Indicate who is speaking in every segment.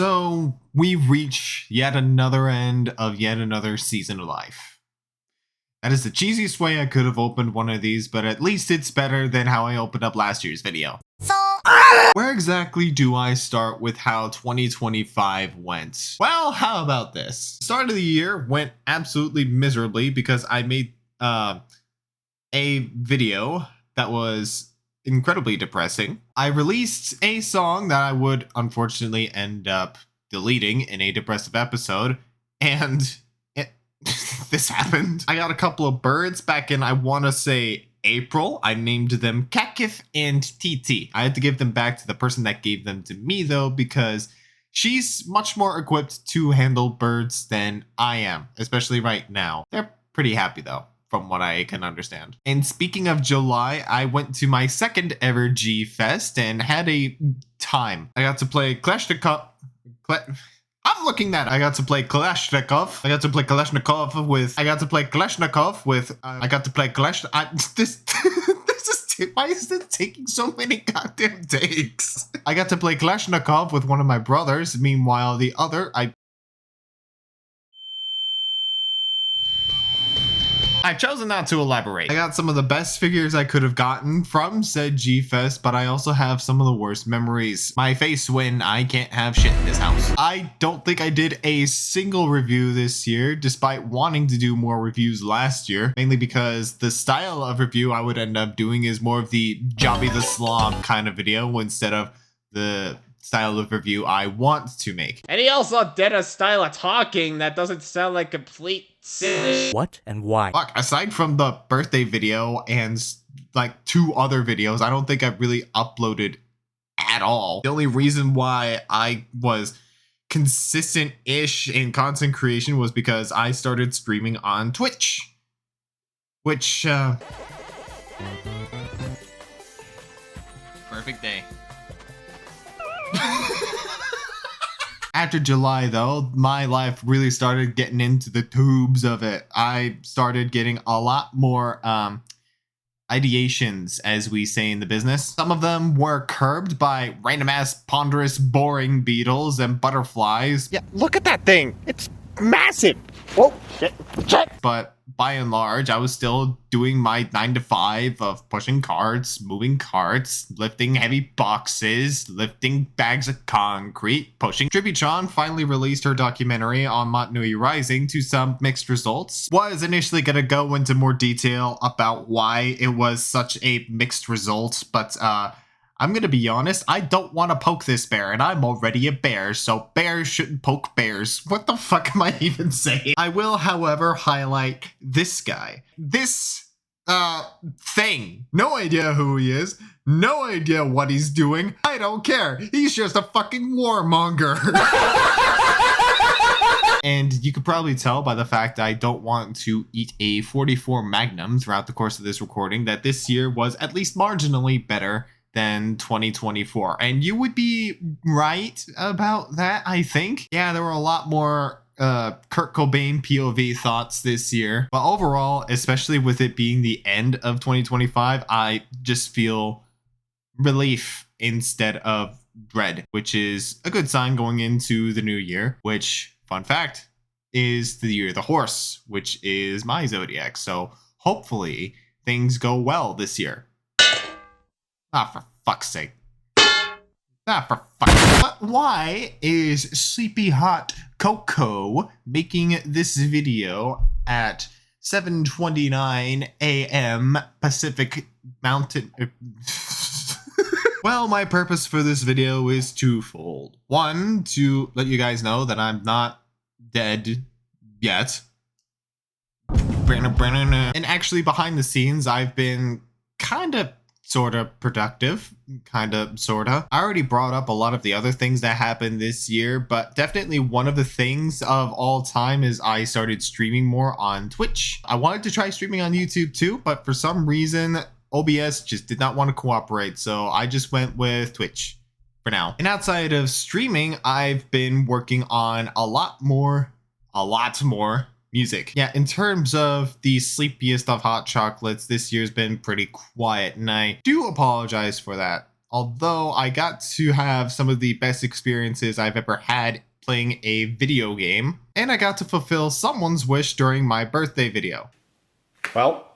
Speaker 1: So we reach yet another end of yet another season of life. That is the cheesiest way I could have opened one of these, but at least it's better than how I opened up last year's video. Where exactly do I start with how 2025 went? Well, how about this? Start of the year went absolutely miserably because I made a video that was incredibly depressing. I released a song that I would unfortunately end up deleting in a depressive episode, and this happened. I got a couple of birds back in, I want to say, April. I named them Kakif and TT. I had to give them back to the person that gave them to me though, because she's much more equipped to handle birds than I am, especially right now. They're pretty happy though, from what I can understand. And speaking of July, I went to my second ever G Fest and had a time. I got to play Kalashnikov. I'm looking at it. I got to play Kalashnikov. I got to play Kalashnikov with. Why is it taking so many goddamn takes? I got to play Kalashnikov with one of my brothers. Meanwhile, the other, I've chosen not to elaborate. I got some of the best figures I could have gotten from said G-Fest, but I also have some of the worst memories. My face when I can't have shit in this house. I don't think I did a single review this year, despite wanting to do more reviews last year, mainly because the style of review I would end up doing is more of the Jobby the Slob kind of video instead of the style of review I want to make.
Speaker 2: And he also did a style of talking that doesn't sound like complete silly.
Speaker 3: What and why?
Speaker 1: Fuck, aside from the birthday video and like 2 other videos, I don't think I've really uploaded at all. The only reason why I was consistent-ish in content creation was because I started streaming on Twitch. Which, perfect day. After July, though, my life really started getting into the tubes of it. I started getting a lot more ideations, as we say in the business. Some of them were curbed by random-ass, ponderous, boring beetles and butterflies.
Speaker 3: Yeah, look at that thing. It's massive. Whoa, shit.
Speaker 1: But by and large, I was still doing my 9 to 5 of pushing carts, moving carts, lifting heavy boxes, lifting bags of concrete, pushing. Tributron finally released her documentary on Montanui Rising to some mixed results. Was initially going to go into more detail about why it was such a mixed result, but I'm gonna be honest, I don't want to poke this bear, and I'm already a bear, so bears shouldn't poke bears. What the fuck am I even saying? I will, however, highlight this guy. This, thing. No idea who he is. No idea what he's doing. I don't care. He's just a fucking warmonger. And you could probably tell by the fact I don't want to eat a 44 Magnum throughout the course of this recording that this year was at least marginally better than 2024. And you would be right about that, I think. Yeah, there were a lot more Kurt Cobain POV thoughts this year. But overall, especially with it being the end of 2025, I just feel relief instead of dread, which is a good sign going into the new year, which, fun fact, is the year of the horse, which is my zodiac. So hopefully things go well this year. Ah, for fuck's sake. Ah, for fuck's sake. But why is Sleepy Hot Coco making this video at 7:29 a.m. Pacific Mountain? Well, my purpose for this video is twofold. One, to let you guys know that I'm not dead yet. And actually, behind the scenes, I've been kind of sorta productive, sorta. I already brought up a lot of the other things that happened this year, but definitely one of the things of all time is I started streaming more on Twitch. I wanted to try streaming on YouTube too, but for some reason, OBS just did not want to cooperate, so I just went with Twitch for now. And outside of streaming, I've been working on a lot more music. Yeah, in terms of the sleepiest of hot chocolates, this year's been pretty quiet, and I do apologize for that. although I got to have some of the best experiences I've ever had playing a video game, and I got to fulfill someone's wish during my birthday video.
Speaker 2: Well,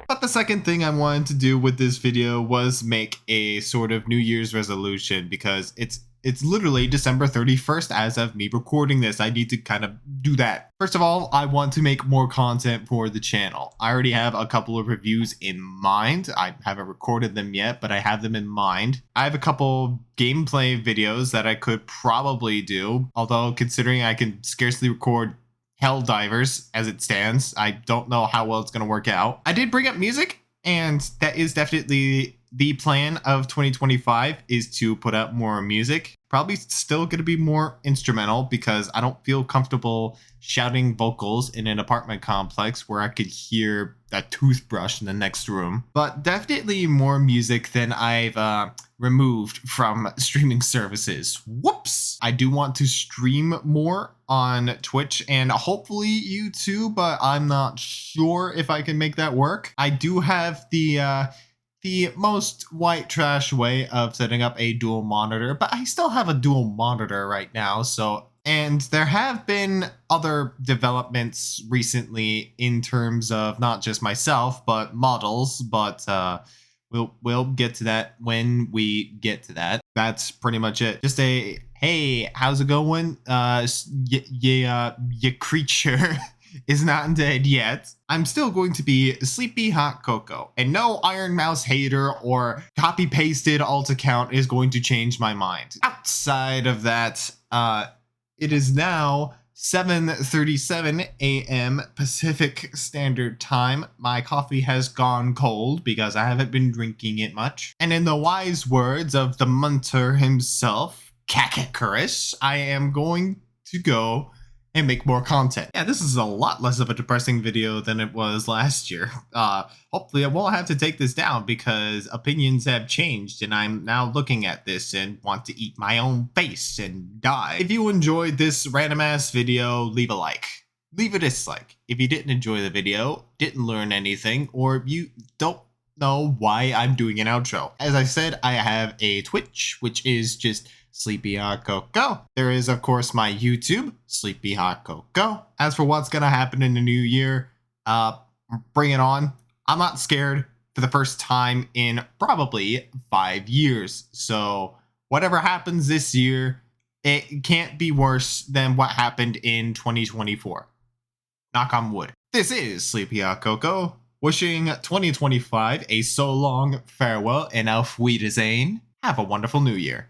Speaker 1: But the second thing I wanted to do with this video was make a sort of New Year's resolution, because it's literally December 31st as of me recording this. I need to kind of do that. First of all, I want to make more content for the channel. I already have a couple of reviews in mind. I haven't recorded them yet, but I have them in mind. I have a couple gameplay videos that I could probably do, although considering I can scarcely record Helldivers as it stands, I don't know how well it's going to work out. I did bring up music, and that is definitely the plan of 2025, is to put out more music. Probably still going to be more instrumental, because I don't feel comfortable shouting vocals in an apartment complex where I could hear a toothbrush in the next room. But definitely more music than I've removed from streaming services. Whoops! I do want to stream more on Twitch and hopefully YouTube, but I'm not sure if I can make that work. I do have the most white trash way of setting up a dual monitor, but I still have a dual monitor right now, so. And there have been other developments recently in terms of not just myself, but models, but we'll get to that when we get to that. That's pretty much it. Just a, hey, how's it going? Your creature is not dead yet. I'm still going to be Sleepy Hot Cocoa, and no Iron Mouse hater or copy pasted alt account is going to change my mind. Outside of that, it is now 7:37 a.m. Pacific Standard Time. My coffee has gone cold because I haven't been drinking it much. And in the wise words of the Munter himself, Kakakurus, I am going to go and make more content. Yeah, this is a lot less of a depressing video than it was last year. Hopefully I won't have to take this down, because opinions have changed and I'm now looking at this and want to eat my own face and die. If you enjoyed this random ass video, leave a like. Leave a dislike. If you didn't enjoy the video, didn't learn anything, or you don't know why I'm doing an outro. As I said, I have a Twitch, which is just Sleepy Hot Cocoa. There is, of course, my YouTube, Sleepy Hot Cocoa. As for what's gonna happen in the new year, bring it on. I'm not scared for the first time in probably 5 years. So whatever happens this year, it can't be worse than what happened in 2024. Knock on wood. This is Sleepy Hot Cocoa, wishing 2025 a so long farewell and auf Wiedersehen. Have a wonderful new year.